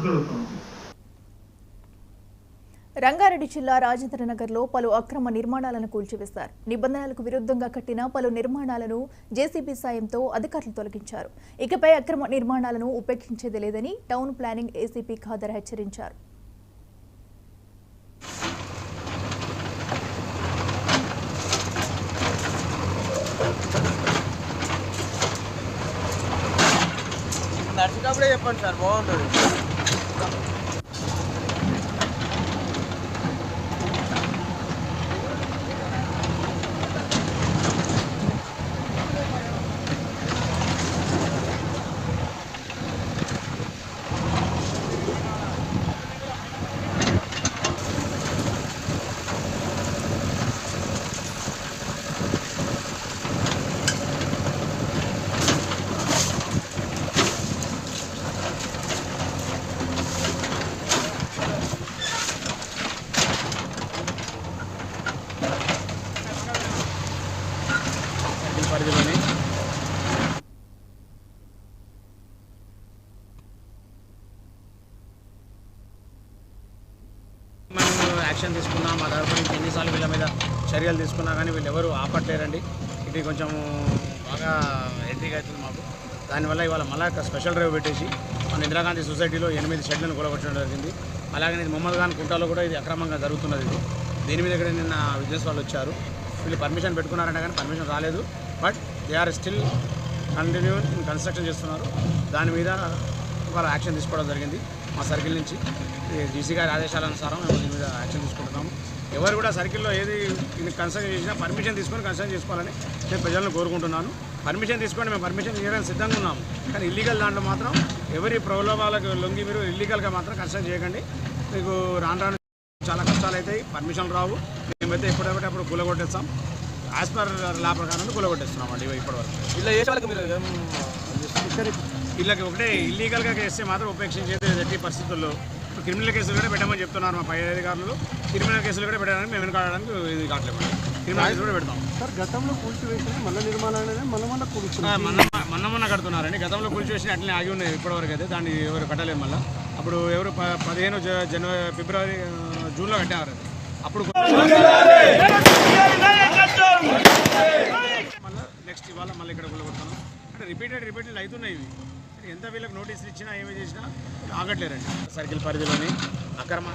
జరుగుతుంది. రంగారెడ్డి జిల్లా రాజేంద్రనగర్లో పలు అక్రమ నిర్మాణాలను కూల్చివేశారు. నిబంధనలకు విరుద్ధంగా కట్టిన పలు నిర్మాణాలను జేసీబీ సాయంతో అధికారులు తొలగించారు. ఇకపై అక్రమ నిర్మాణాలను ఉపేక్షించేది లేదని టౌన్ ప్లానింగ్ ఏసీపీ ఖాదర్ హెచ్చరించారు. నడిచేటప్పుడే చెప్పండి సార్, బాగుంటుంది. పరిధిలోని మనం యాక్షన్ తీసుకున్నాం. మా తరఫు నుంచి ఎన్నిసార్లు వీళ్ళ మీద చర్యలు తీసుకున్నా కానీ వీళ్ళు ఎవరు ఆపట్లేరండి. ఇది కొంచెం బాగా ఎంట్రీగా అవుతుంది మాకు. దానివల్ల ఇవాళ మళ్ళీ స్పెషల్ డ్రైవ్ పెట్టేసి మన ఇందిరాగాంధీ సొసైటీలో 8 షెడ్లను కూలగొట్టడం జరిగింది. అలాగే ఇది మొహమ్మద్ ఖాన్ కుంటాలో కూడా ఇది అక్రమంగా జరుగుతున్నది. దీని మీద కూడా నిన్న బిజినెస్ వాళ్ళు వచ్చారు. వీళ్ళు పర్మిషన్ పెట్టుకున్నారంటే కానీ పర్మిషన్ రాలేదు. But they are still continue construction చేస్తున్నారు. దాని మీద వాళ్ళ యాక్షన్ తీసుకోవడం జరిగింది. మా సర్కిల్ నుంచి డీసీ గారి ఆదేశాల అనుసారం మేము దీని మీద యాక్షన్ తీసుకుంటున్నాము. ఎవరు కూడా సర్కిల్లో ఏది కన్స్ట్రక్షన్ చేసినా పర్మిషన్ తీసుకొని కన్స్ట్రక్షన్ చేసుకోవాలని నేను ప్రజలను కోరుకుంటున్నాను. పర్మిషన్ తీసుకొని మేము పర్మిషన్ చేయడానికి సిద్ధంగా ఉన్నాము. కానీ ఇల్లీగల్ దాంట్లో మాత్రం ఎవరి ప్రలోభాలకు లొంగి మీరు ఇల్లీగల్గా మాత్రం కన్స్ట్రక్షన్ చేయకండి. మీకు రాను రాను చాలా కష్టాలు అవుతాయి. పర్మిషన్ రావు. మేమైతే ఎప్పుడైతే అప్పుడు కూలగొట్టేస్తాం. యాజ్ పర్ లా ప్రకారం కూలగొట్టేస్తున్నాం అండి ఇప్పటివరకు. ఇలా చేసే వాళ్ళకి మీరు వీళ్ళకి ఒకటే ఇల్లీగల్గా చేస్తే మాత్రం ఉపేక్షించేది ఎట్టి పరిస్థితుల్లో. క్రిమినల్ కేసులు కూడా పెట్టమని చెప్తున్నారు మా పై అధికారులు. క్రిమినల్ కేసులు కూడా పెట్టడానికి మేము వెనకాడడానికి ఇది కావట్లేదు. క్రిమినల్ కేసులు కూడా పెడతాం సార్. గతంలో కూల్చివేసిన మళ్ళీ నిర్మాణాలనే మొన్న కడుతున్నారండి. గతంలో కూల్చివేసిన అట్లనే ఆగి ఉన్నాయి ఇప్పటివరకు అయితే. దాన్ని ఎవరు కట్టలేదు. మళ్ళీ అప్పుడు ఎవరు 15 ఫిబ్రవరి జూన్లో కట్టారు. అప్పుడు మళ్ళీ నెక్స్ట్ ఇవాళ మళ్ళీ ఇక్కడ కూలగొడతాను అంటే రిపీటెడ్ అవుతున్నాయి. ఇవి ఎంత వీళ్ళకి నోటీసులు ఇచ్చినా ఏమి చేసినా ఆగట్లేరండి. సర్కిల్ పరిధిలోని అక్రమ